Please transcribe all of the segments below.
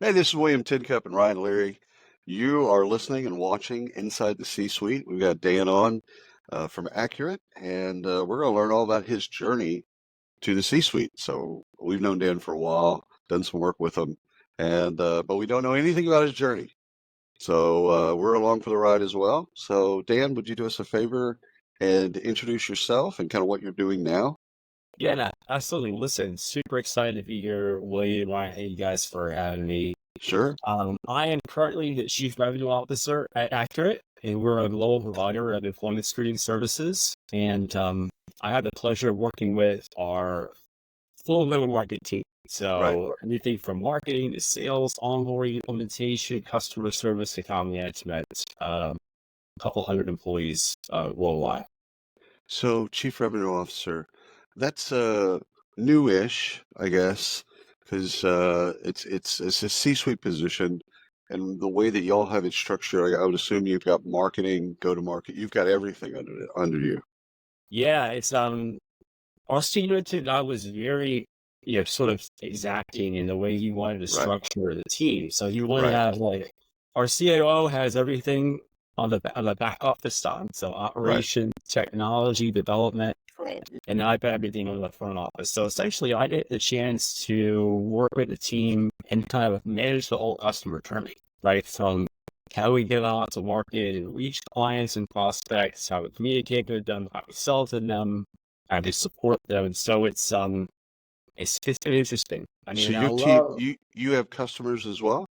Hey, this is William Tidcup and Ryan Leary. You are listening and watching Inside the C-Suite. We've got Dan on from Accurate, and we're going to learn all about his journey to the C-Suite. So we've known Dan for a while, done some work with him, and but we don't know anything about his journey. So we're along for the ride as well. So Dan, would you do us a favor and introduce yourself and kind of what you're doing now? Yeah, no, absolutely. Listen, super excited to be here, William. Ryan, thank you guys for having me. Sure. I am currently the Chief Revenue Officer at Accurate, and we're a global provider of employment screening services. And I have the pleasure of working with our full middle market team. Right. So anything from marketing to sales, onboarding, implementation, customer service, account management, a couple hundred employees worldwide. So, Chief Revenue Officer, that's newish, I guess, because it's a C-suite position, and the way that y'all have it structured, I would assume you've got marketing, go-to-market, you've got everything under you. Yeah, it's our senior team, I was very, sort of exacting in the way he wanted to Right, structure the team. So he wanted to right, have like our CAO has everything on the back office side. So right. operation, technology, development, and I've got everything on the front office. So essentially, I get the chance to work with the team and kind of manage the whole customer journey, right? From how we get out to market and reach clients and prospects, how we communicate with them, how we sell to them, how we support them. And so it's just interesting. I So mean, I your team, love, you have customers as well?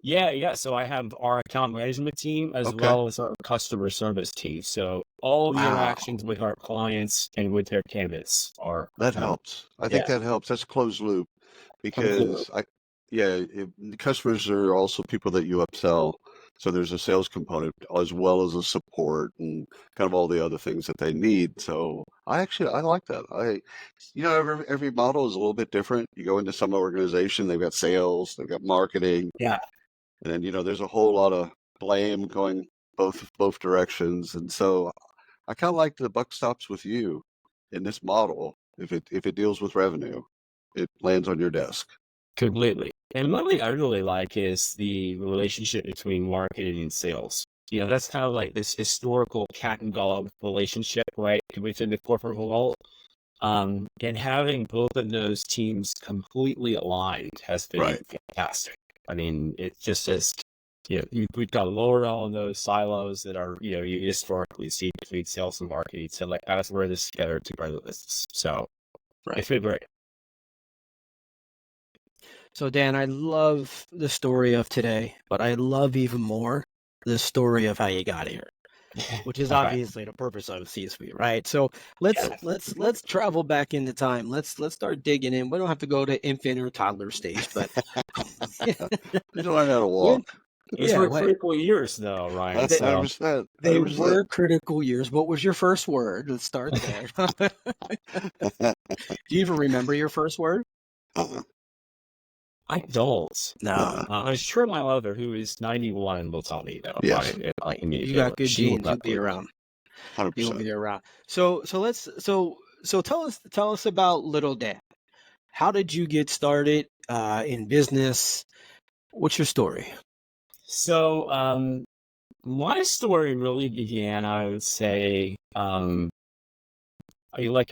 yeah. So I have our account management team as Okay. well as our customer service team. So all the Wow, interactions with our clients and with their candidates are that kind of, helps. I think yeah, that helps. That's closed loop completely. because yeah, the customers are also people that you upsell. So there's a sales component as well as a support and kind of all the other things that they need. So I like that. Every model is a little bit different. You go into some organization, they've got sales, they've got marketing, Yeah. and then there's a whole lot of blame going both directions. And so I kind of like the buck stops with you in this model. If it deals with revenue, it lands on your desk. Completely. And one thing I really like is the relationship between marketing and sales. That's kind of like this historical cat and dog relationship, right, within the corporate world. And having both of those teams completely aligned has been Right. fantastic. I mean, it just is, we've got to lower all of those silos that are, you historically see between sales and marketing. So like, let's wear this together to grow the business. So Right. it's been great. So, Dan, I love the story of today, but I love even more the story of how you got here, which is All right. obviously the purpose of C-suite, right? So let's travel back into time. Let's start digging in. We don't have to go to infant or toddler stage, but Need to learn how to when walk. These yeah, were what critical years, though, Ryan. they, 100%. they 100%. were critical years. What was your first word? Let's start there. Do you even remember your first word? I don't. No. I'm sure my mother, who is 91, will tell me though. Yes. If I You communicate got with her. good She will genes. You'll be definitely know. around. You will 100%. be around. So tell us about Little Dan. How did you get started in business? What's your story? So, my story really began, I would say, like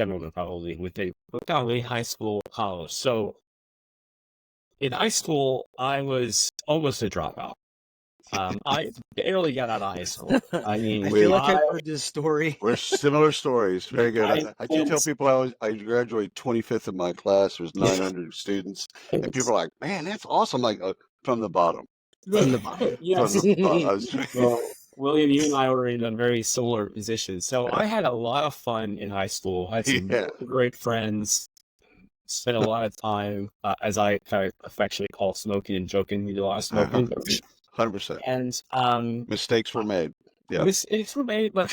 everyone probably, with probably high school, college. So, in high school, I was almost a dropout. I barely got out of high school. I I mean, feel We like I've I, heard this story. we're similar stories. Very good. I, I keep telling people I graduated 25th in my class. There was 900 students, and people are like, "Man, that's awesome!" Like from the bottom, From the bottom. from yes. the bottom. I was Well, William, you and I were in a very similar position. So I had a lot of fun in high school. I had some yeah, really great friends. Spent a lot of time, as I kind of affectionately call smoking and joking. We did a lot of smoking, 100%. and Mistakes were made. Yeah, it's for me, but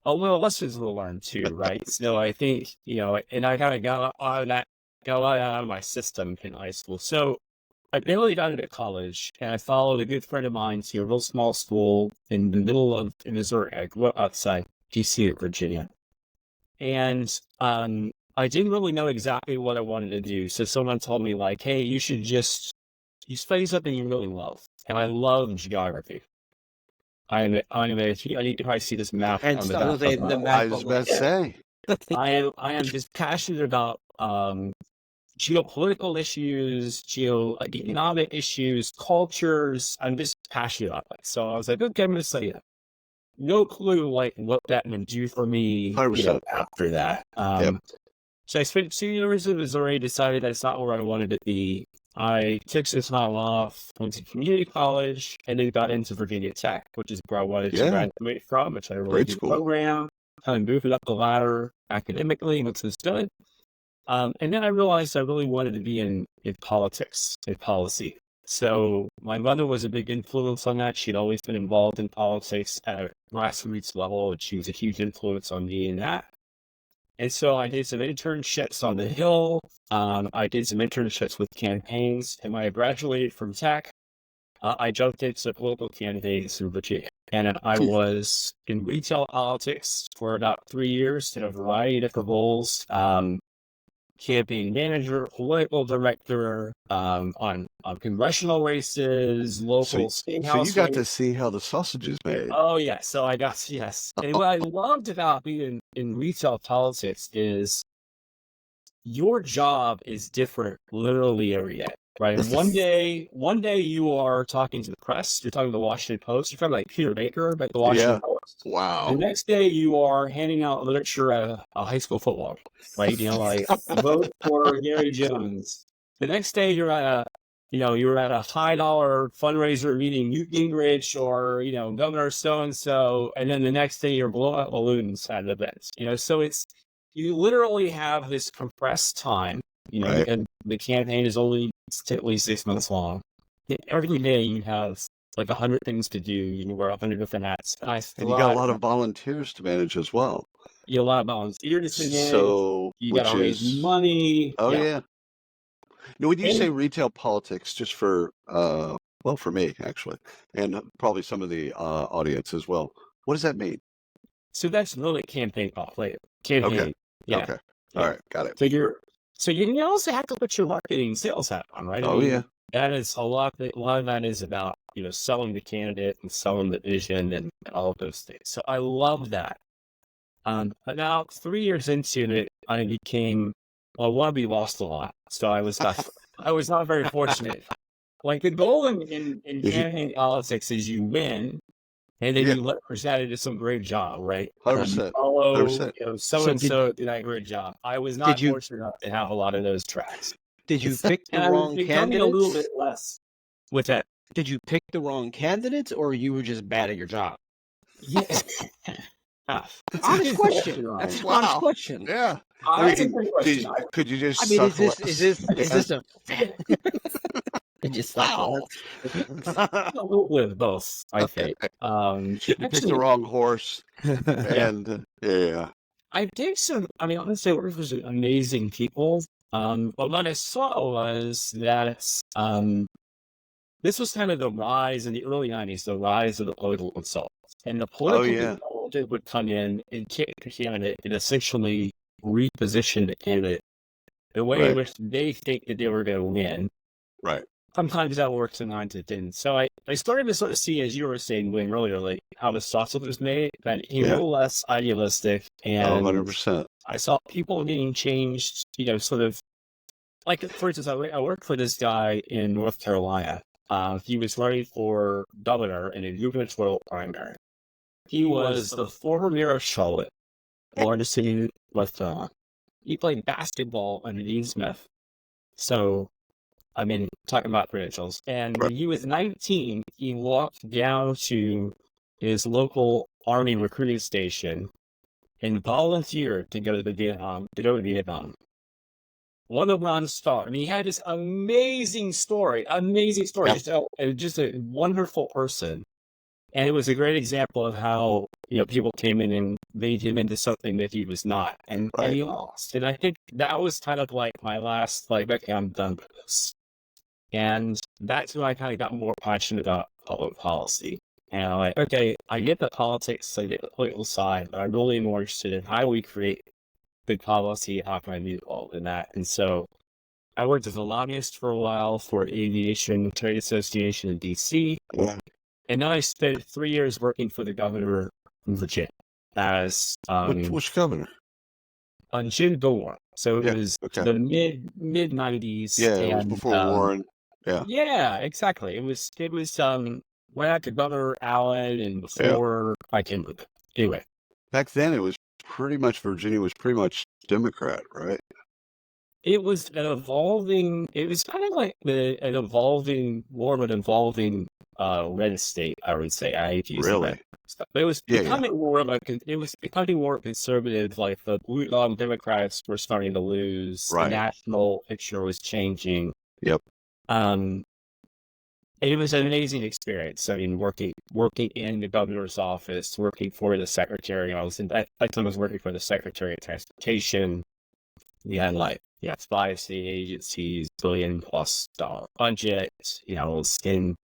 lessons were learned too, right? So I think and I kind of got a lot out of my system in high school. So I barely got into college, and I followed a good friend of mine to a real small school in the middle of Missouri. I grew up outside DC, Virginia, and I didn't really know exactly what I wanted to do. So someone told me like, "Hey, you should just you study something you really love. And I love geography. I need to probably see this map And on the start back with of the my. map I was of about to say, I am just passionate about geopolitical issues, economic issues, cultures. I'm just passionate about it. So I was like, okay, I'm going to study it. No clue like what that would do for me, 100%. after that. Yep. So I spent 2 years of Missouri, decided that's not where I wanted to be. I took some time off, went to community college, and then got into Virginia Tech, which is where I wanted to Yeah. graduate from, which I really Great good school. program, kind of moving up the ladder academically, which is good. And then I realized I really wanted to be in politics, in policy. So my mother was a big influence on that. She'd always been involved in politics at a grassroots level, and she was a huge influence on me in that. And so I did some internships on the Hill. I did some internships with campaigns. And when I graduated from tech, I jumped into political candidates in Virginia. And I was in retail politics for about 3 years in a variety of different roles. Campaign manager, political director, on congressional races, local state So house you got to races. see how the sausage is made. Oh yeah, so I got yes. And what I loved about being in retail politics is your job is different literally every day. Right. And one day you are talking to the press, you're talking to the Washington Post, you're talking like Peter Baker, but the Washington Yeah. Post. The Wow. next day you are handing out literature at a high school football, right? Like vote for Gary Jones. The next day you're at you're at a $5 fundraiser meeting Newt Gingrich or, Governor so-and-so. And then the next day you're blowing up balloons at events, so you literally have this compressed time, Right. and the campaign is only typically 6 months long. Every day you have like 100 things to do. You wear 100 different hats. And you got a lot of volunteers to manage as well. You have a lot of volunteers to manage. So, You got to raise money. Oh, yeah. Now, when you And- say retail politics, just for, well, for me, actually, and probably some of the audience as well, what does that mean? So that's really campaign campaign. Okay. Yeah. Okay. Yeah. All right. Got it. So you also have to put your marketing sales hat on, right? Oh, yeah. That is a lot of that is about, selling the candidate and selling the vision and all of those things. So I love that. But now 3 years into it, I became, one, we lost a lot. So I was not very fortunate. Like the goal in campaign politics is you win, and then you let present do some great job, right? 100%. Follow, 100%. so-and-so did a great job. I was not fortunate enough to have a lot of those tracks. Did you pick the wrong candidates? A little bit less. With that, did you pick the wrong candidates, or you were just bad at your job? Yes. Honest question. That's an honest question. Yeah. That's a great question. Could you just? I mean, is this a? It just wow. With both, I think. You picked the wrong horse, and yeah. I did some. I mean, honestly, I worked with some amazing people. But what I saw was that this was kind of the rise in the early 90s, the rise of the political consultants. And the political consultant would come in and take the candidate and essentially reposition the candidate the way in which they think that they were going to win. Right. Sometimes that works, sometimes it didn't. So I started to sort of see, as you were saying, Wayne, earlier, like how the sausage was made, that he was a little less idealistic. And 100%. I saw people getting changed, sort of, like, for instance, I worked for this guy in North Carolina. He was running for governor in a gubernatorial primary. He was the former mayor of Charlotte, largest city in North Carolina. He played basketball under Dean Smith. So, I mean, talking about credentials. And when he was 19, he walked down to his local Army recruiting station and volunteered to go to Vietnam. One of Ron's stars. I mean, he had this amazing story. Just a wonderful person. And it was a great example of how, people came in and made him into something that he was not. And he lost. And I think that was kind of like my last, okay, I'm done with this. And that's when I kind of got more passionate about public policy. And I'm like, okay, I get the politics, I get the political side, but I'm really more interested in how do we create good policy, how can I be involved in that? And so I worked as a lobbyist for a while for Aviation Trade Association in DC. Yeah. And then I spent 3 years working for the governor of Virginia as Which governor? on Jim Gore. So it Yeah. was Okay. the mid 90s, Yeah, it was and before Warren. Yeah. yeah, exactly. It was when after Governor Allen and Yeah. before I came with it. Anyway, Back then, it was pretty much Virginia was pretty much Democrat, right? it was an evolving. It was kind of like more of an evolving red state. I would say. I hate to use the red Really? stuff, but it was Yeah, becoming more of a. It was becoming more conservative. Like the blue dog Democrats were starting to lose. The Right. national picture was changing. Yep. It was an amazing experience. I mean, working in the governor's office, working for the secretary. I was working for the Secretary of Transportation. You had five state agencies, $1 billion+ budget. And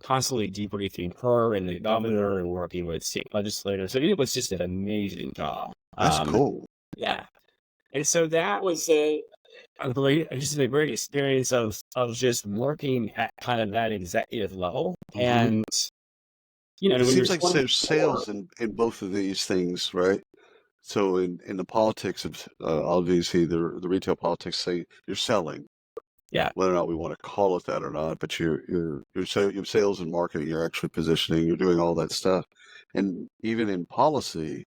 constantly debriefing her and the governor and working with state legislators. So it was just an amazing job. That's cool. Yeah. And so that was just a great experience of just working at kind of that executive level. And, It when seems you're like there's 24 sales in both of these things, right? So in the politics of obviously the retail politics, say you're selling, Yeah. whether or not we want to call it that or not, but you're sales and marketing, you're actually positioning, you're doing all that stuff, and even in policy,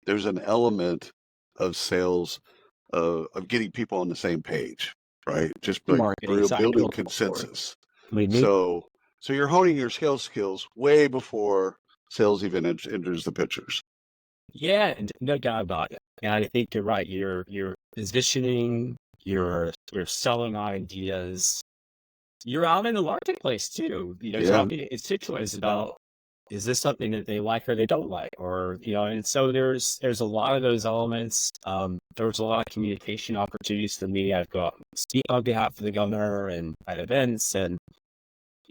there's an element of sales of getting people on the same page, right? Just like Marketing side building going forward. consensus. we need So you're honing your sales skills way before sales even enters the pictures. Yeah, and no doubt about it. And I think you're right. You're positioning, you're selling ideas. You're out in the marketplace too. Yeah. Talking to constituents about, is this something that they like or they don't like, or and so there's a lot of those elements. There's a lot of communication opportunities for me. I've got speak on behalf of the governor and at events, and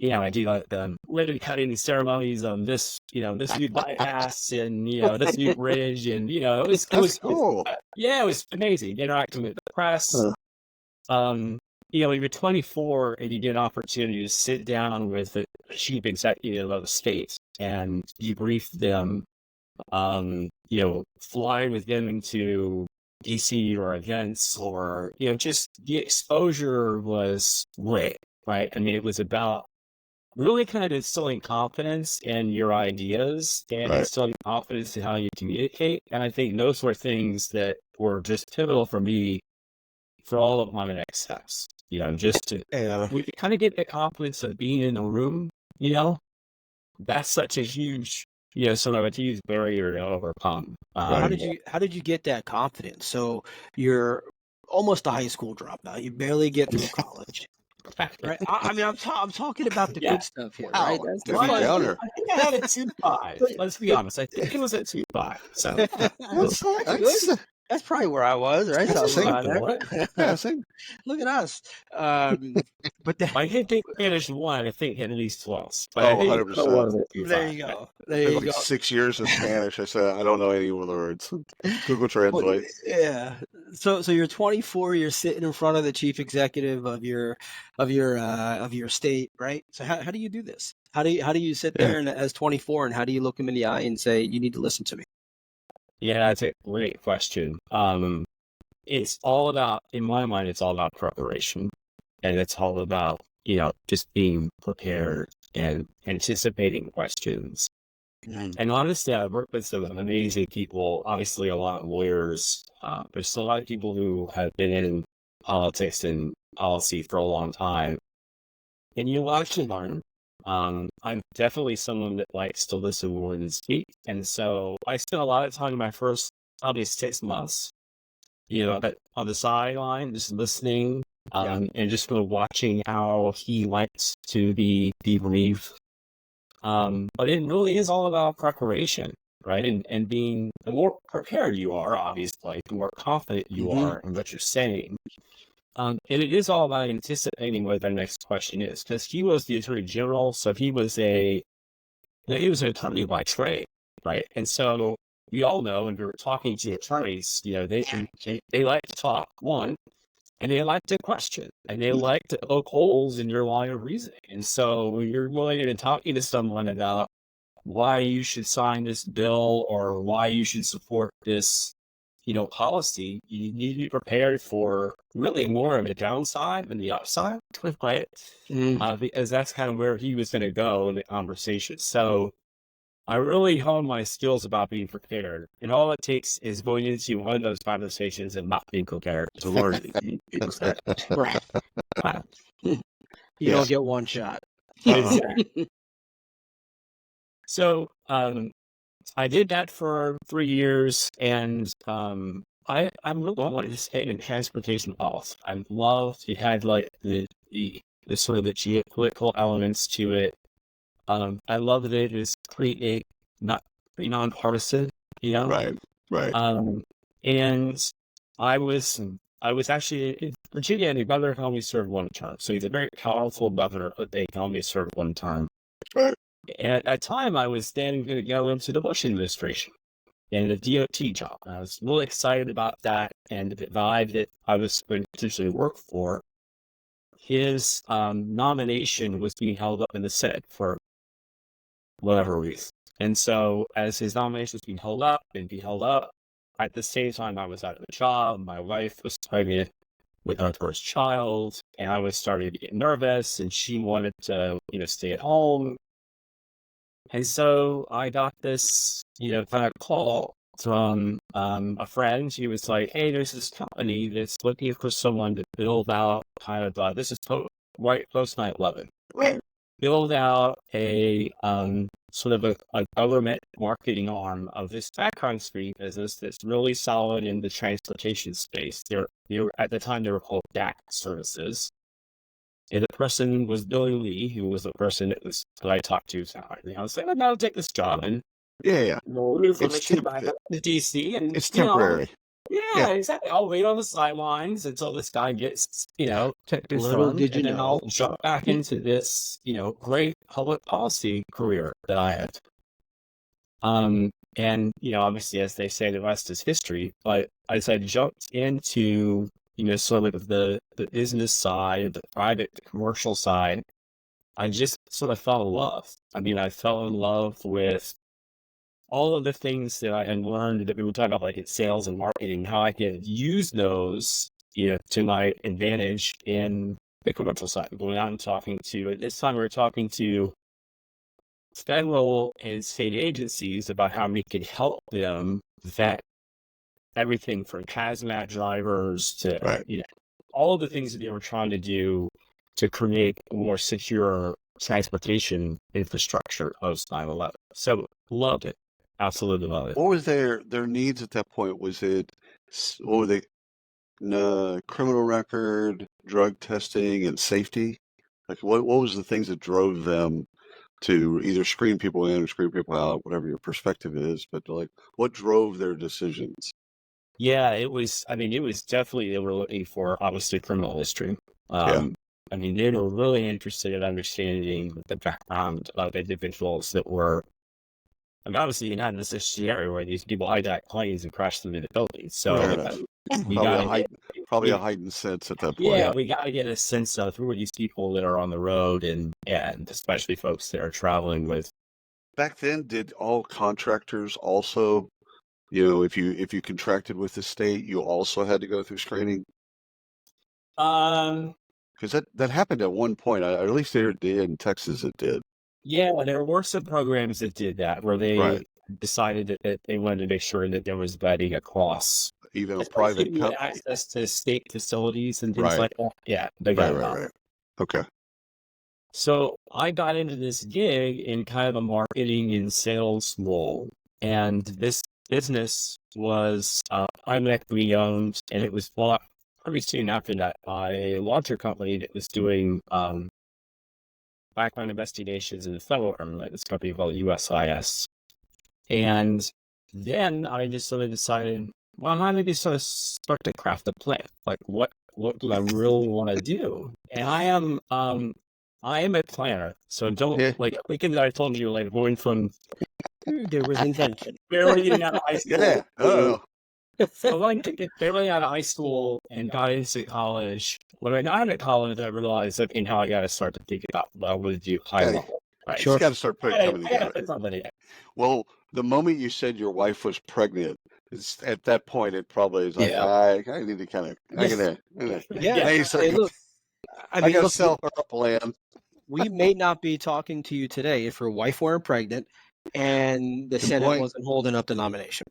I do the ribbon cutting ceremonies on this new bypass and this new bridge, and That's cool. yeah, it was amazing interacting with the press. When you're 24 and you get an opportunity to sit down with the chief executive of a state and debrief them, flying with them into DC or events, or just the exposure was great, right? I mean, it was about really kind of instilling confidence in your ideas and Right. instilling confidence in how you communicate. And I think those were things that were just pivotal for me for all of my next steps. Just to we kind of get the confidence of being in the room. That's such a huge, sort of a huge barrier to overcome. How did you get that confidence? So you're almost a high school dropout. You barely get through college. Right. I mean, I'm talking about the good stuff here, right? Wow. That's the Debbie fun. Downer. I think I had a 2.5. Let's be honest. I think it was a 2.5. So That's probably where I was, right? That's Something the like same. that. Look at us. But I think finished one. I think at least 12. But Oh, I think 100%. there you go. There It's you like go. 6 years of Spanish. I said I don't know any of the words. Google Translate. Yeah. So you're 24. You're sitting in front of the chief executive of your state, right? So how do you do this? How do you sit there and as 24, and how do you look him in the eye and say, you need to listen to me? Yeah, that's a great question. It's all about, in my mind, it's all about preparation, and it's all about just being prepared and anticipating questions. And honestly, I've worked with some amazing people, obviously a lot of lawyers. There's a lot of people who have been in politics and policy for a long time. And you watch and learn. I'm definitely someone that likes to listen more than speak. And so I spent a lot of time in my first probably 6 months, but on the sideline, just listening, and just sort of watching how he likes to be debriefed. But it really is all about preparation, right? And being, the more prepared you are, obviously, the more confident you are in what you're saying. And it is all about anticipating what the next question is, because he was the Attorney General, so he was an attorney by trade, right? And so we all know, when we were talking to attorneys, they like to talk. One, and they like to question, and they like to poke holes in your line of reasoning. And so you're willing to talking to someone about why you should sign this bill or why you should support this, policy. You need to be prepared for really more of a downside than the upside, right? Because that's kind of where he was going to go in the conversation. So I really honed my skills about being prepared. And all it takes is going into one of those conversations and not being prepared to learn. Right. You Yes. don't get one shot. Exactly. So I did that for 3 years, and I'm really wanting to stay in transportation policy. I loved it. Had like the sort of the geopolitical elements to it. I love that it is pretty nonpartisan, Right. And I was actually in Virginia, and the governor can only serve one term. So he's a very powerful governor, but they can only serve one term. Right. And at that time, I was then going to go into the Bush administration and the DOT job. I was really excited about that, and the vibe that I was going to potentially work for. His nomination was being held up in the Senate for whatever reason. And so as his nomination was being held up, at the same time I was out of a job, my wife was pregnant with our first child, and I was starting to get nervous, and she wanted to, stay at home. And so I got this, kind of call from a friend. She was like, hey, there's this company that's looking for someone to build out kind of, this is right post 9/11. Build out a sort of a government marketing arm of this background screen business that's really solid in the transportation space. At the time, they were called DAC services. And the person was Billy Lee, who was the person that I talked to. So I was like, I'll take this job and Yeah. move from back up to DC. And It's temporary. Yeah, exactly. I'll wait on the sidelines until this guy gets, checked his Little phone, did you and then know. I'll jump back into this, great public policy career that I had. And, obviously, as they say, the rest is history. But as I jumped into, sort of the business side, the private, the commercial side, I just sort of fell in love. I mean, I fell in love with all of the things that I had learned that we were talking about, like in sales and marketing, how I could use those, to my advantage in the commercial side. Going out and talking to, at this time we were talking to federal and state agencies about how we could help them vet everything from hazmat drivers to, Right. all of the things that they were trying to do to create a more secure transportation infrastructure post 9/11. So loved it. Absolutely love it. What was their needs at that point? Was it, what were they, criminal record, drug testing, and safety? Like, what was the things that drove them to either screen people in or screen people out, whatever your perspective is, but like, what drove their decisions? Yeah, it was definitely, they were looking for, obviously, criminal history. Yeah. They were really interested in understanding the background of individuals that were, obviously, not in this area where these people hijack planes and crash them into buildings. So Fair enough. we Probably got a heightened sense at that point. yeah, we got to get a sense of who are these people that are on the road, and especially folks that are traveling with. Back then, did all contractors also, if you contracted with the state, you also had to go through screening? Because that happened at one point. At least there did in Texas. It did. Yeah, there were some programs that did that where they Right. decided that they wanted to make sure that there was vetting across, Even a especially private if you had company. access to state facilities and things Right. like that. Yeah, they got it done. Right. Okay. So I got into this gig in kind of a marketing and sales role, and this business was private equity owned, and it was bought pretty soon after that by a larger company that was doing background investigations in the federal government. This company called USIS. And then I just sort of decided, well, I might maybe sort of start to craft a plan. Like, what do I really want to do? And I am a planner, so don't thinking that I told you, like, going from There was invention. barely getting out of high school. Yeah. Oh. So like to get barely out of high school and got into college. When I got into college, I realized that how I got to start to think about what I want to do high Okay. level. Right. Just got to start I coming gotta together. put something in. Well, the moment you said your wife was pregnant, at that point it probably is like, Yeah. I need to kind of, I Yes. gotta, Yeah. I Hey, look. I mean, gotta look. sell her a plan. We may not be talking to you today if your wife weren't pregnant and the Good Senate point. wasn't holding up the nomination.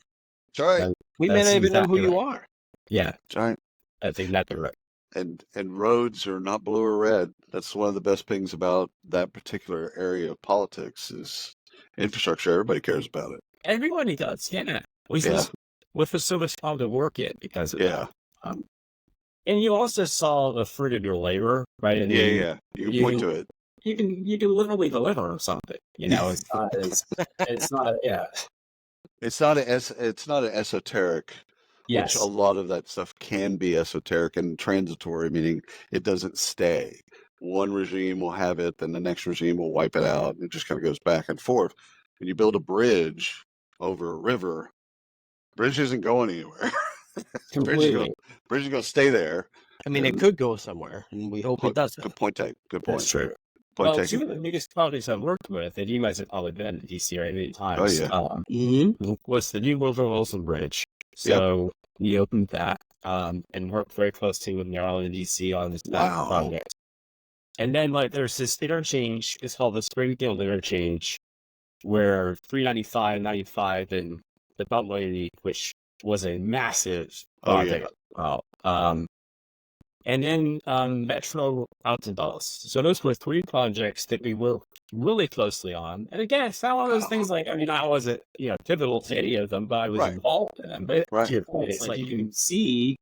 That's right. We may That's not even know who exactly you right. are. Yeah, That's right. that's exactly right. And roads are not blue or red. That's one of the best things about that particular area of politics is infrastructure. Everybody cares about it. Everybody does. Yeah. Yeah. With so much time to work it because of Yeah. that. And you also saw the fruit of your labor, right? I mean, Yeah. You can point to it. you can literally deliver something. It's not yeah. It's not an esoteric, which a Yes. lot of that stuff can be esoteric and transitory, meaning it doesn't stay. One regime will have it, then the next regime will wipe it out. It just kind of goes back and forth. When you build a bridge over a river, bridge isn't going anywhere. Completely. Bridge is gonna stay there. I mean, it And could go somewhere, and we hope it doesn't. good point taken. Good point. That's true. Point Well, taken. two of the biggest projects I've worked with, and you guys have probably been to DC many times, Oh yeah. was the new Woodrow Wilson Bridge. Yep. So we opened that and worked very closely with Maryland and DC on this Wow. project. And then there's this interchange, it's called the Springfield Interchange, where 395, 95, and the Belt Lady, which was a massive project. And then Metro Mountain Bus. So those were three projects that we worked really closely on. And again, it's not one of those things I wasn't, pivotal to any of them, but I was involved in them. But to your point, it's like you can see,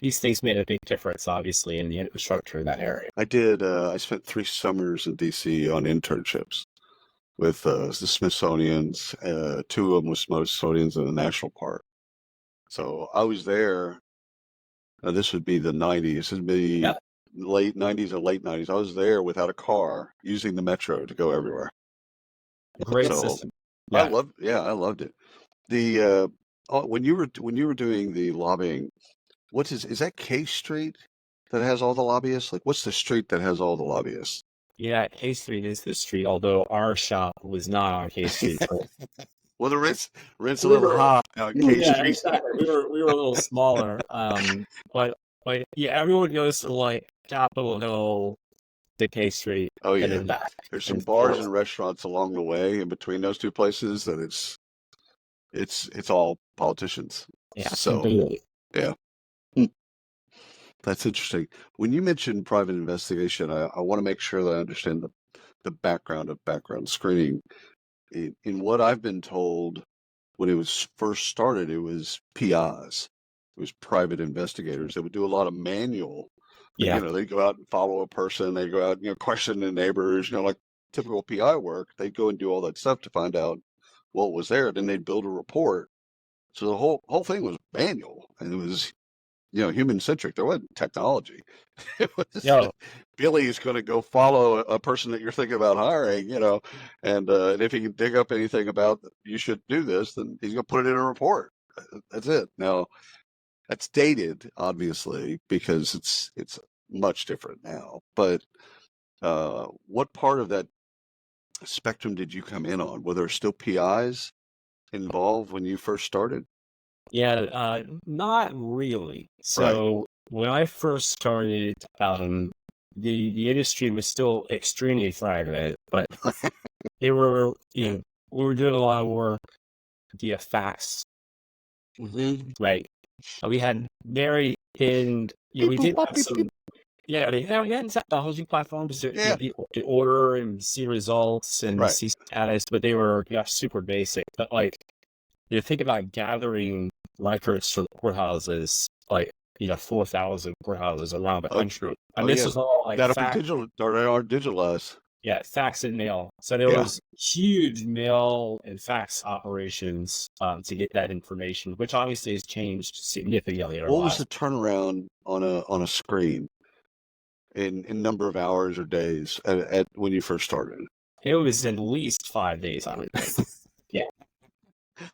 these things made a big difference, obviously, in the infrastructure in that area. I spent 3 summers in DC on internships with the Smithsonian's. 2 of them with Smithsonian's in the National Park. So I was there. This would be the 90s. This would be late 90s or late 90s. I was there without a car, using the metro to go everywhere. Great system. I loved it. The when you were doing the lobbying, is that K Street that has all the lobbyists? Like, what's the street that has all the lobbyists? Yeah, K Street is the street, although our shop was not on K Street. Well, the rent's a little high on K Street. Exactly. We were a little smaller. But yeah, everyone goes to Capitol Hill to K Street. Oh yeah. And then back. There's some bars and restaurants along the way in between those two places that it's all politicians. Yeah. So yeah. That's interesting. When you mentioned private investigation, I want to make sure that I understand the background of background screening. In what I've been told, when it was first started, it was PIs. It was private investigators. They would do a lot of manual. Yeah. They'd go out and follow a person. They go out, question the neighbors, like typical PI work. They'd go and do all that stuff to find out what was there. Then they'd build a report. So the whole thing was manual, and it was, human centric. There wasn't technology. It was Billy's going to go follow a person that you're thinking about hiring, and if he can dig up anything about you should do this, then he's going to put it in a report. That's it. Now, that's dated, obviously, because it's much different now. But what part of that spectrum did you come in on? Were there still PIs involved when you first started? Yeah, not really. So when I first started, the industry was still extremely fragmented, but we were doing a lot of work via fax. Right. We had very thin, we did have some, we had technology platforms to order and see results and see status, but they were super basic. But think about gathering records for courthouses, 4,000 courthouses around the country. This was all that'll be digital, or they are digitalized. Yeah, fax and mail. So there was huge mail and fax operations to get that information, which obviously has changed significantly. What was the turnaround on a screen in number of hours or days at when you first started? It was at least 5 days on it. Yeah.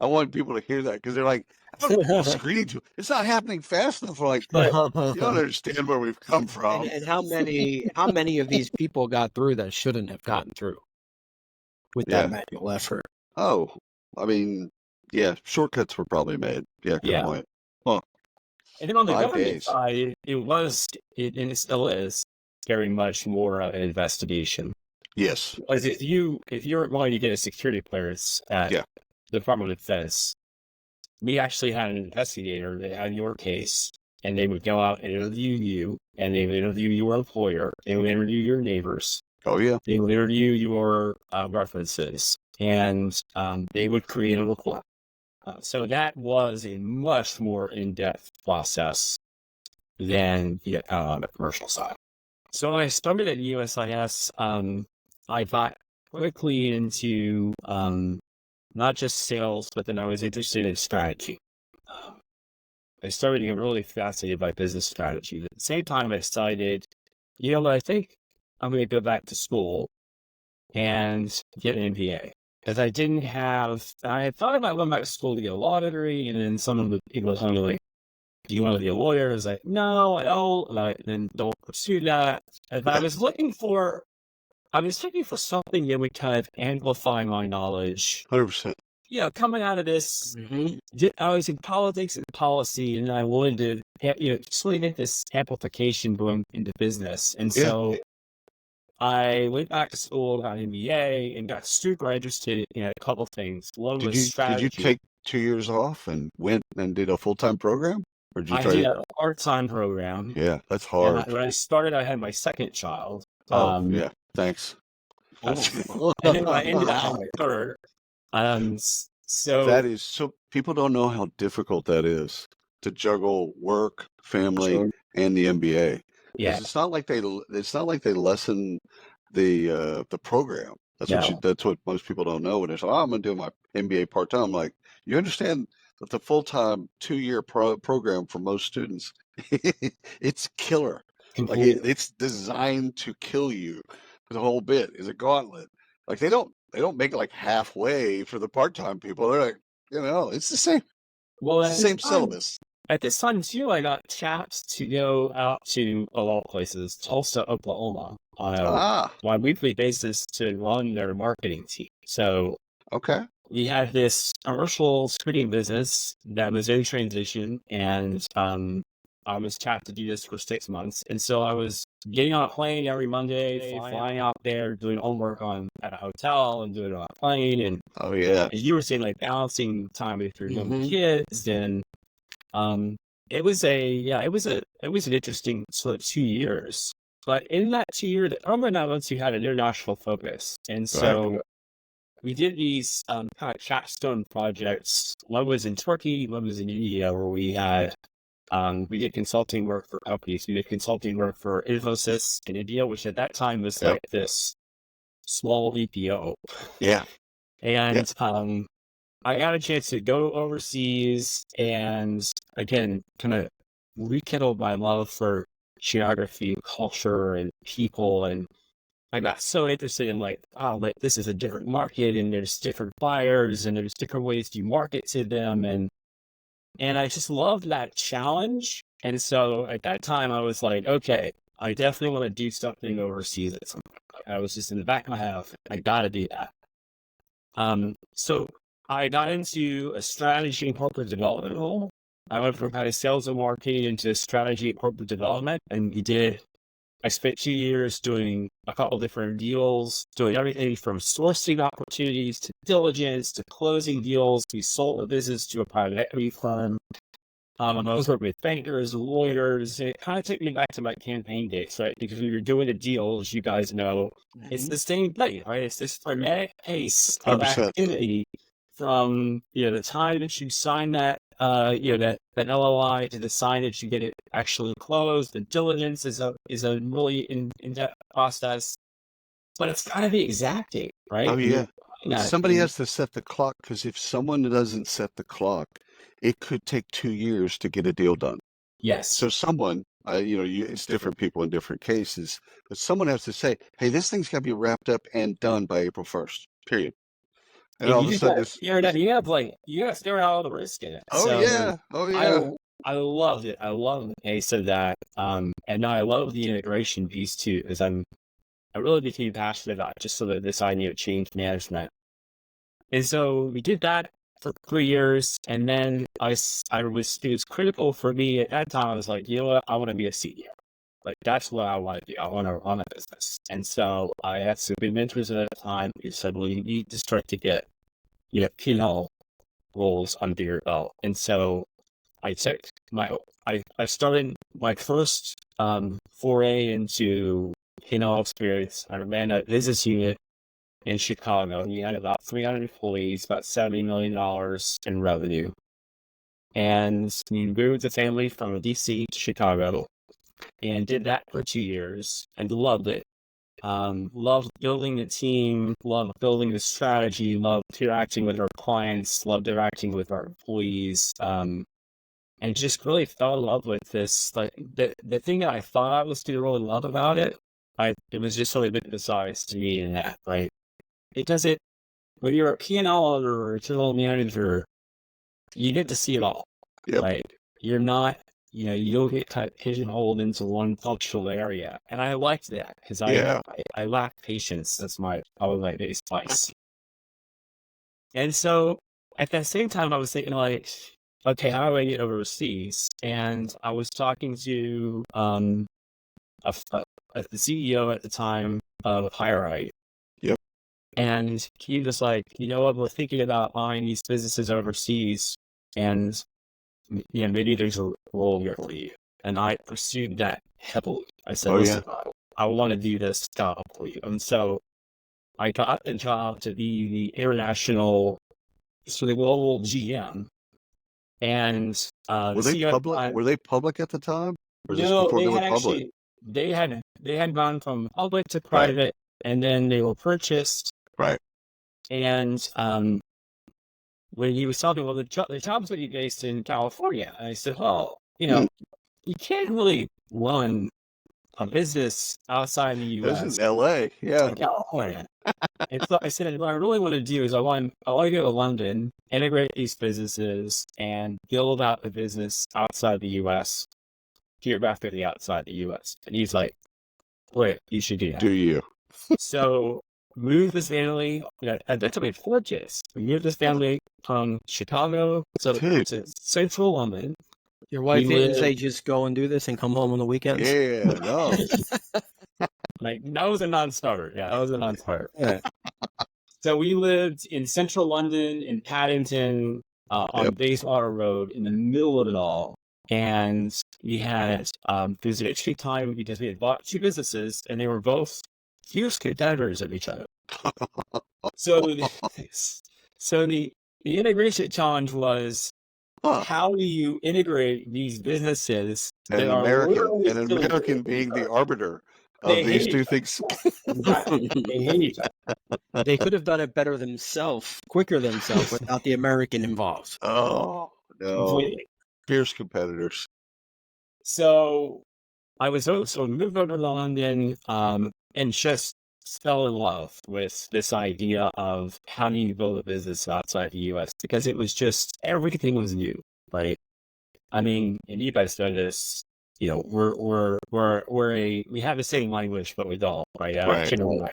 I want people to hear that because they're like, "How do we screening tool? It's not happening fast enough." We're like, Right. you don't understand where we've come from. And how many of these people got through that shouldn't have gotten through with that Yeah. manual effort? Oh, I mean, yeah, shortcuts were probably made. Yeah, good Yeah. point. Well, And then on the 5 government days. side, and it still is, very much more of an investigation. Yes. Because if you're going to get a security clearance at Yeah. the Department of Defense, we actually had an investigator that had your case, and they would go out and interview you, and they would interview your employer, they would interview your neighbors, Oh, yeah. they would interview your references, and they would create a report. So that was a much more in-depth process than on the commercial side. So when I started at USIS, I got quickly into not just sales, but then I was interested in strategy. I started to get really fascinated by business strategy. At the same time, I decided, I think I'm going to go back to school and get an MBA. Because I had thought about going back to school to get a law degree, and then some of the people told me, like, do you want to be a lawyer? I was like, no, I don't. And then don't pursue that. And I was looking for something that would kind of amplify my knowledge. 100%. Coming out of this, Mm-hmm. I was in politics and policy, and I wanted to, sort of get this amplification going into business. And Yeah. so I went back to school, got an MBA, and got super interested in a couple things. One was Did strategy. you take 2 years off and went and did a full-time program? Or did you I try did to? a part-time program. Yeah, that's And hard. when I started, I had my second child. Oh, yeah. Thanks. And then when I ended, I had my third. So That is so people don't know how difficult that is to juggle work, family, and the MBA. yeah, Because it's not like they lessen the program. No. That's what most people don't know when they say, "Oh, I'm gonna do my MBA part time." Like, you understand that the full time 2 year program for most students, it's killer. Like completely. it's designed to kill you. The whole bit is a gauntlet. Like they don't make it like halfway for the part time people. They're like, it's the same. Well, It's the same syllabus. At this time too, I got tapped to go out to a lot of places, Tulsa, Oklahoma, on Ah, a weekly basis to run their marketing team. So okay. we had this commercial screening business that was in transition, and I was tapped to do this for 6 months. And so I was getting on a plane every Monday, flying out there, doing homework at a hotel and doing it on a plane. And Oh yeah. as you were saying, like balancing time with your young Mhm. kids, and it was an interesting sort of 2 years. But in that 2 years, Irma and I once had an international focus, and so we did these kind of capstone projects. One was in Turkey, one was in India, where we did consulting work for companies. We did consulting work for Infosys in India, which at that time was Yep. like this small EPO. Yeah. And I got a chance to go overseas and, again, kind of rekindle my love for geography, culture, and people. And I got so interested in like this is a different market, and there's different buyers, and there's different ways to market to them. And I just loved that challenge. And so at that time, I was like, okay, I definitely want to do something overseas at some point. I was just in the back of my head, I got to do that. So I got into a strategy and corporate development role. I went from kind of sales and marketing into strategy and corporate development. And I spent 2 years doing a couple different deals, doing everything from sourcing opportunities to diligence to closing deals. We sold the business to a private equity firm. I was working with bankers, lawyers. It kind of took me back to my campaign days, right? Because when you're doing the deals, you guys know it's the same thing, right? It's this frenetic pace of 100%. activity from the time that you sign that that LOI to the sign that you get it actually closed. The diligence is a really in-depth process, but it's got to be exacting, right? Oh And yeah. Somebody and- has to set the clock because if someone doesn't set the clock, it could take 2 years to get a deal done. yes, So someone, it's different people in different cases, but someone has to say, "Hey, this thing's got to be wrapped up and done by April 1st." Period. And all of a sudden it's, you gotta stare out all the risk in it. oh So yeah, oh yeah. I loved it. I love the pace of that. And now I love the integration piece too, because I really became passionate about just sort of this idea of change management. And so we did that for 3 years, and then it was critical for me at that time. I was like, you know what, I want to be a CEO. Like that's what I want to do. I want to run a business. And so I had some good mentors at the time who said, well, you need to start to get, P&L roles under your belt. And so I started my first foray into P&L experience. I ran a business unit in Chicago. We had about 300 employees, about $70 million in revenue. And we moved the family from DC to Chicago and did that for 2 years and loved it. Loved building the team, loved building the strategy, loved interacting with our clients, loved interacting with our employees, and just really fell in love with this. Like the thing that I thought I was going to really love about it, it was just really bit besides to me in that, right? It doesn't, when you're a P&L or a general manager, you get to see it all. Yep. Like you're not, you don't get kind of pigeonholed into one functional area. And I liked that because I lack patience. That's probably my biggest vice. And so at the same time, I was thinking like, okay, how do I get overseas? And I was talking to the CEO at the time of HireRight. Yep. And he was like, what, we're thinking about buying these businesses overseas, and maybe there's a role here for you. And I pursued that heavily. I said, listen, I want to do this job for you. And so I got the job to be the international, the global GM. And were they public? Were they public at the time? Or no, they were public? They had gone from public to private, and then they were purchased. Right. And when he was talking about the job's going to be based in California, I said, you can't really run a business outside the U.S. This is L.A. Yeah. California. And so I said, what I really want to do is I want to go to London, integrate these businesses, and build out the business outside the U.S. geographically outside the U.S. And he's like, wait, you should do that. Do you? So moved this family, and that took me 4 years. We moved this family from Chicago to central London. Your wife didn't say just go and do this and come home on the weekends? Yeah, no. Like, that was a non-starter. Yeah, that was a non-starter. Yeah. So we lived in central London, in Paddington, on Bayswater Road, in the middle of it all. And we had this extreme time because we had bought 2 businesses, and they were both huge competitors of each other. So the integration challenge was, how do you integrate these businesses? An American being the arbiter of these two things. They hate each other. They could have done it better themselves, quicker themselves, without the American involved. Oh, no. Completely. Fierce competitors. So I was also moved over to London and just fell in love with this idea of how do you build a business outside the U.S. because it was just, everything was new, right? I mean, and you guys know this, we have the same language, but we don't, right?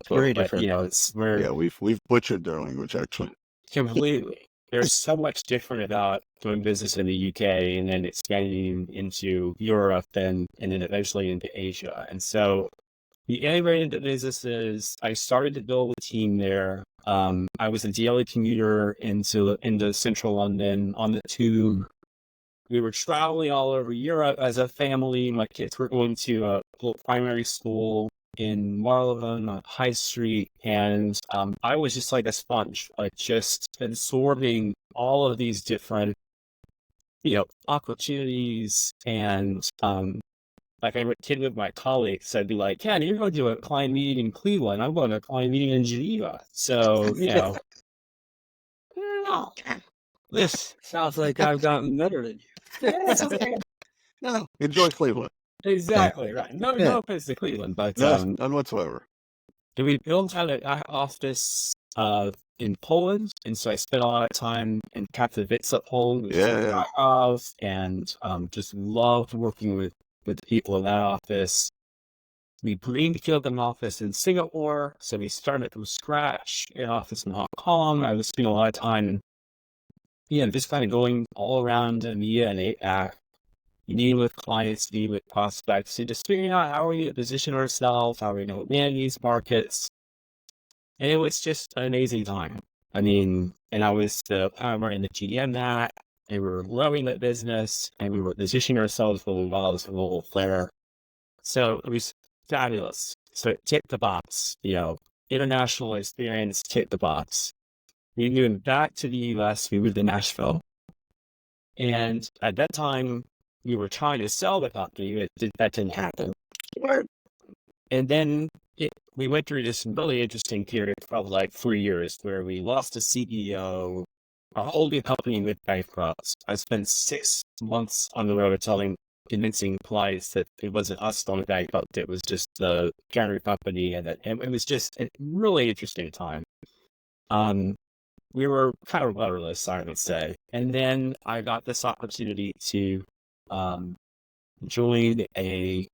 Very different. We've butchered their language, actually. Completely. There's so much different about doing business in the UK and then expanding into Europe and then eventually into Asia. And so we integrated the businesses. I started to build a team there. I was a daily commuter into central London on the tube. We were traveling all over Europe as a family. My kids were going to a little primary school in Marylebone on High Street, and I was just like a sponge, like just absorbing all of these different, opportunities. And like I would kid with my colleagues, I'd be like, "Ken, you're going to a client meeting in Cleveland. I'm going to a client meeting in Geneva." So this sounds like I've gotten better than you. No, enjoy Cleveland. Exactly right. No offense to Cleveland, but none whatsoever. we built out an office in Poland, and so I spent a lot of time in Katowice, Poland, which Yeah, yeah. of, and just loved working with the people in that office. We greenfielded an office in Singapore, so we started from scratch. An office in Hong Kong. I was spending a lot of time, just kind of going all around EMEA and APAC, meeting with clients, meeting with prospects, and just figuring out how we position ourselves, how we know manage these markets. And it was just an amazing time. I mean, and I was the founder in the GM that, and we were growing that business, and we were positioning ourselves really well as a global player. So it was fabulous. So it ticked the box, international experience, ticked the box. We moved back to the US, we moved to Nashville. And at that time, we were trying to sell the company, that didn't happen. And then we went through this really interesting period of like 3 years where we lost a CEO, our holding company went bankrupt. I spent 6 months on the road convincing clients that it wasn't us going bankrupt, it was just the parent company, and it was just a really interesting time. We were kind of rudderless, I would say. And then I got this opportunity to join a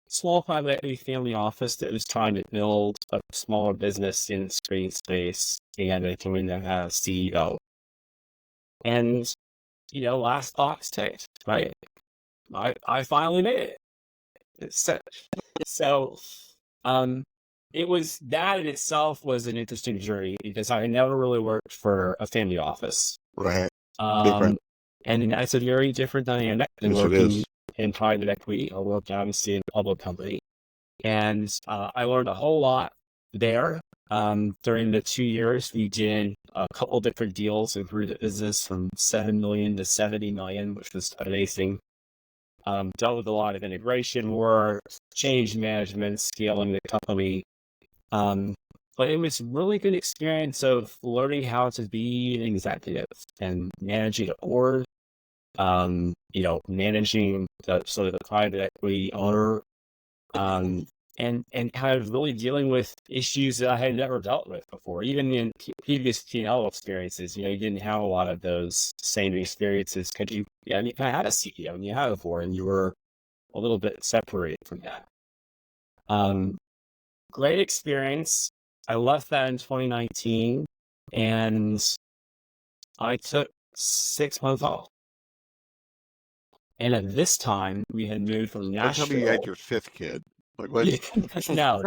small private equity family office that was trying to build a smaller business in the screen space, and I joined them as CEO. And, last box ticked, right? I finally made it. So, it was, that in itself was an interesting journey because I never really worked for a family office. Right. Different. And that's a very different dynamic than Yes, it working is. in private equity or working obviously in a public company. And I learned a whole lot there. During the 2 years, we did a couple different deals and grew the business from 7 million to 70 million, which was amazing. Dealt with a lot of integration work, change management, scaling the company. But it was a really good experience of learning how to be an executive and managing a board, managing the private equity owner, and kind of really dealing with issues that I had never dealt with before. Even in previous P&L experiences, you didn't have a lot of those same experiences because you kind of had a CEO and you had a board and you were a little bit separated from that. Great experience. I left that in 2019 and I took 6 months off. And at this time, we had moved from Don't tell Nashville. me you had your 5th kid. Like what? No,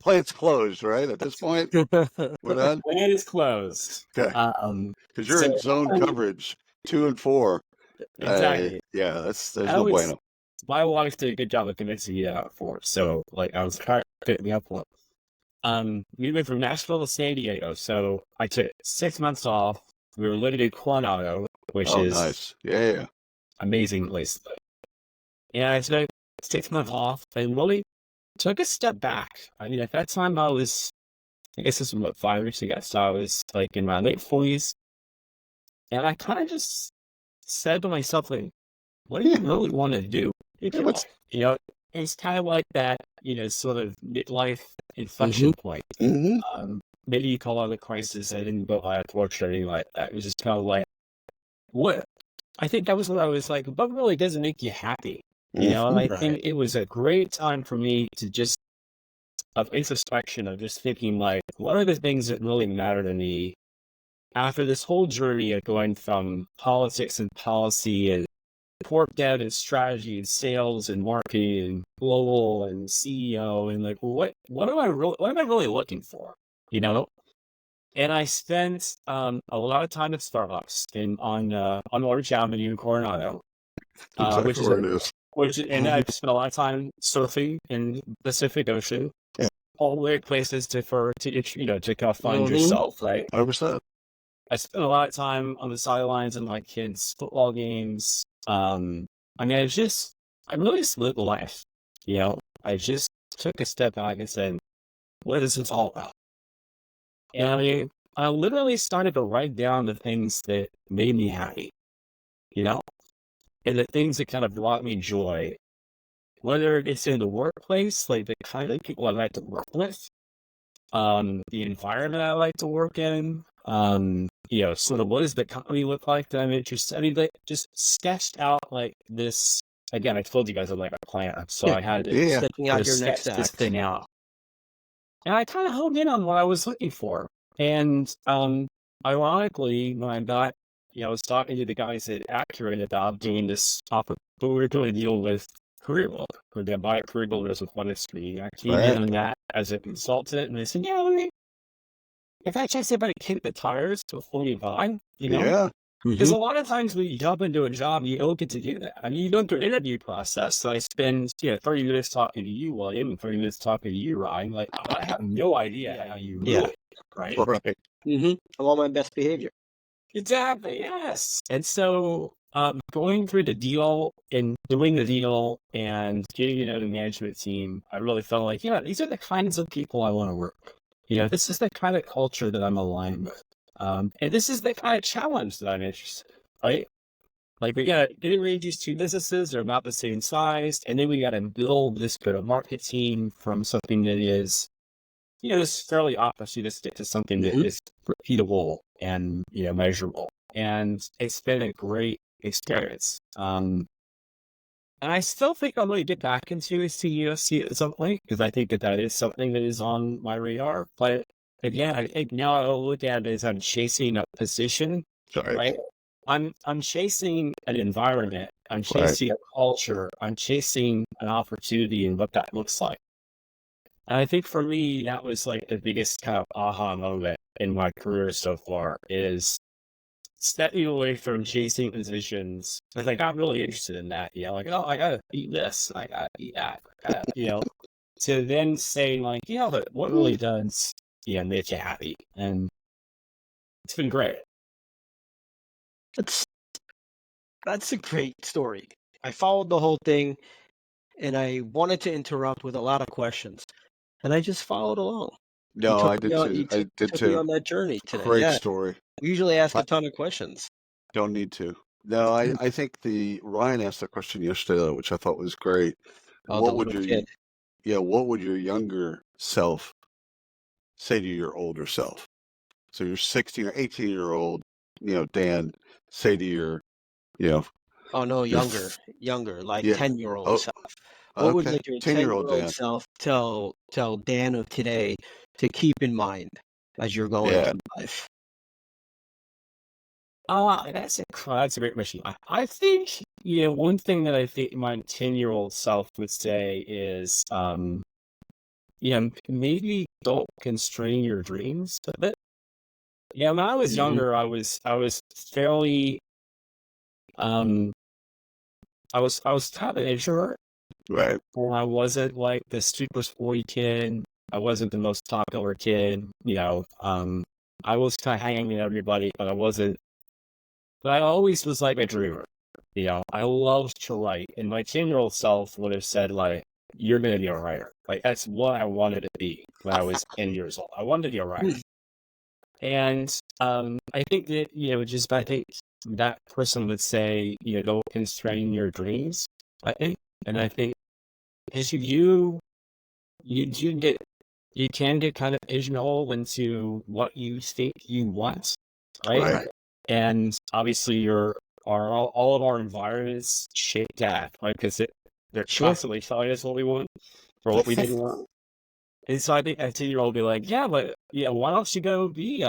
Plant's closed, right? At this point, we're done. plant is closed. Okay. Because you're in zone coverage 2 and 4. Exactly. Yeah, there's no bueno. My wife did a good job of convincing me for it. So, I was trying to fit me up for it. We went from Nashville to San Diego. So, I took 6 months off. We were living in Coronado, which is nice. Yeah. amazing place. And I took 6 months off and really took a step back. I mean, at that time, I guess this was about 5 years ago. So, I was like in my late 40s. And I kind of just said to myself, like, what do you really want to do? It's kind of like that, sort of midlife inflection point. Mm-hmm. Maybe you call it a crisis. I didn't go out of torture or anything like that. It was just kind of like, what? I think that was what I was like, what really doesn't make you happy? And I think it was a great time for me to just, of introspection, of just thinking like, what are the things that really matter to me after this whole journey of going from politics and policy and corp dev and strategy and sales and marketing and global and CEO and like, what am I really looking for? And I spent a lot of time at Starbucks on Orange Avenue in Coronado, Exactly where it is. And I spent a lot of time surfing in the Pacific Ocean. Yeah. All weird places to kind of find yourself, right? 100%. I spent a lot of time on the sidelines in my kids' football games. I mean, I really just lived life. I just took a step back and said, what is this all about? And I literally started to write down the things that made me happy, and the things that kind of brought me joy, whether it's in the workplace, like the kind of people I like to work with, the environment I like to work in, sort of what does the company look like that I'm interested in. I mean, like, just sketched out like this. Again, I told you guys I'm like a planner, so Yeah. I had to Yeah. Sketching sort out of your sketch next this act. thing out. And I kind of honed in on what I was looking for. And ironically, when I got, I was talking to the guys at Accurate about doing this topic, but we were doing a deal with Career Builder. We're going to buy a Career Builder as a one screen. I came in Right. on that as a consultant, and they said, yeah, I mean, if I just about to kick the tires before you buy, Yeah. because a lot of times when you jump into a job, you don't get to do that. I mean, you go through an interview process. So I spend 30 minutes talking to you, William, and 30 minutes talking to you, Ryan. Like, I have no idea how you Yeah. really, right? Right. I'm on my best behavior. Exactly, yes. And so going through the deal and doing the deal and getting to know the management team, I really felt like, these are the kinds of people I want to work with. This is the kind of culture that I'm aligned with. And this is the kind of challenge that I'm interested in, right? Like, we got to integrate these two businesses. They're about the same size. And then we got to build this go-to-market team from something that is, is fairly opportunistic to something that is repeatable and, measurable. And it's been a great experience. And I still think I'm going to get back into a CEO at some point, because I think that is something that is on my radar. But again, I think now I look at it as I'm chasing a position, Sorry. right? I'm chasing an environment. I'm chasing a culture. I'm chasing an opportunity and what that looks like. And I think for me, that was like the biggest kind of aha moment in my career so far, is stepping away from chasing positions. Because I got really interested in that, like, oh, I gotta eat this, I gotta eat that, to then saying like, but what really does, make you happy? And it's been great. That's a great story. I followed the whole thing, and I wanted to interrupt with a lot of questions, and I just followed along. No, I did too. I did Took me too. on that journey today. Great Yeah, story. we usually ask I a ton of questions. don't need to. No, I think Ryan asked a question yesterday, though, which I thought was great. Oh, the What would little kid. what would your younger self say to your older self? So your 16 or 18-year-old, Dan, say to your, Oh no, your younger, like yeah. 10-year-old Oh, self. What would okay. like your 10-year-old 10-year-old Dan. self tell Dan of today to keep in mind as you're going Yeah. through life? That's a great question. I think, one thing that I think my 10-year-old self would say is, maybe don't constrain your dreams a bit. Yeah, when I was younger, I was fairly, I was kind of an introvert. Right. Well, I wasn't like the super sporty kid. I wasn't the most popular kid. I was kind of hanging with everybody, but I wasn't. But I always was like a dreamer. I loved to write, and my 10-year-old self would have said, like, "You're going to be a writer." Like, that's what I wanted to be when I was 10 years old. I wanted to be a writer. And I think that, I think that person would say, don't constrain your dreams, I think. And I think as you can get kind of pigeonholed into what you think you want, right? Right. And obviously all of our environments shape that, right? Because they're constantly telling us what we want or what we didn't want. And so I think a 10-year-old will be like, why don't you go be,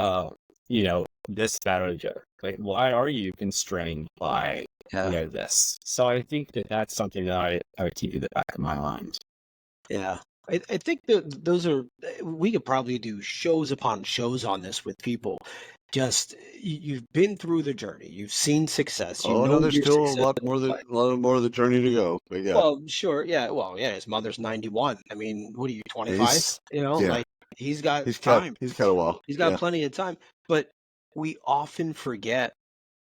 this, that, or the other? Like, why are you constrained by, this? So I think that that's something that I would keep in the back of my mind. Yeah. I think that those are, we could probably do shows upon shows on this with people. Just, you've been through the journey. You've seen success. You Oh know no, there's your still success. a lot more of the journey to go. But yeah. Well, sure. Yeah. Well, yeah. His mother's 91. I mean, what are you, 25? He's yeah. Like, he's got He's time. got a while. He's got Yeah. plenty of time. But we often forget,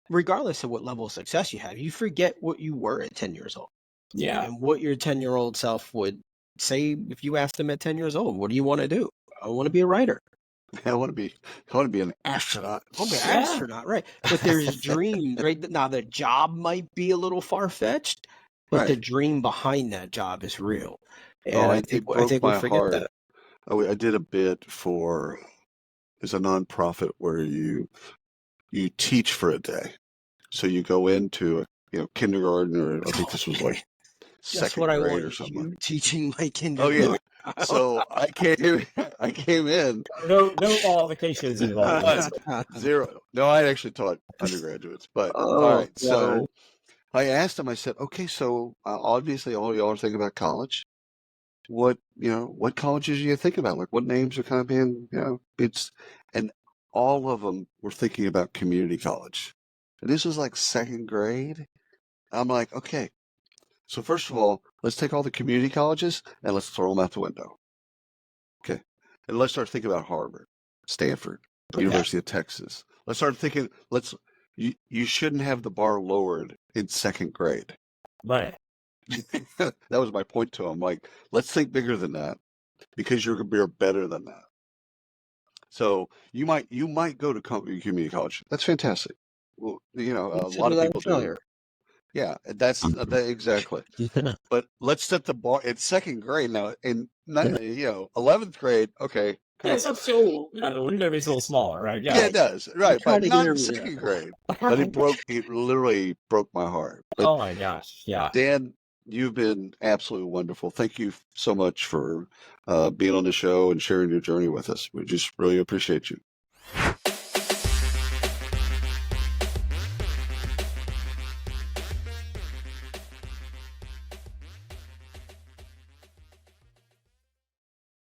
regardless of what level of success you have, you forget what you were at 10 years old. Yeah. And what your 10-year-old self would say if you asked him at 10 years old, what do you want to do? I want to be a writer. I want to be an astronaut. I want to be an astronaut, right? But there's dreams, right? Now the job might be a little far-fetched, but the dream behind that job is real. And Oh, I it think broke we my forget heart. that. I did a bit for, it's a nonprofit where you teach for a day. So you go into kindergarten, or I think this was like Just second what I grade or wanted. something. You teaching my Oh yeah. kindergarten. So I came in. No qualifications involved. None. Zero. No, I actually taught undergraduates, but all Oh, right. So I asked him, I said, okay, so obviously all y'all are thinking about college. What colleges do you think about? Like what names are kind of being, and all of them were thinking about community college. And this was like second grade. I'm like, okay, so first of all, let's take all the community colleges and let's throw them out the window. Okay. And let's start thinking about Harvard, Stanford, University of Texas. Let's start thinking, you shouldn't have the bar lowered in second grade. But That was my point to him. Like, let's think bigger than that because you're better than that. So you might go to community college. That's fantastic. Well, a lot of people do. Yeah, that's exactly. But let's set the bar in second grade now. In 11th grade, okay, yeah, come it's on. still the window is a little smaller, right? Yeah, it does. Right, trying but to not hear in me. second grade. But it literally broke my heart. But Oh my gosh, yeah. Dan, you've been absolutely wonderful. Thank you so much for being on the show and sharing your journey with us. We just really appreciate you.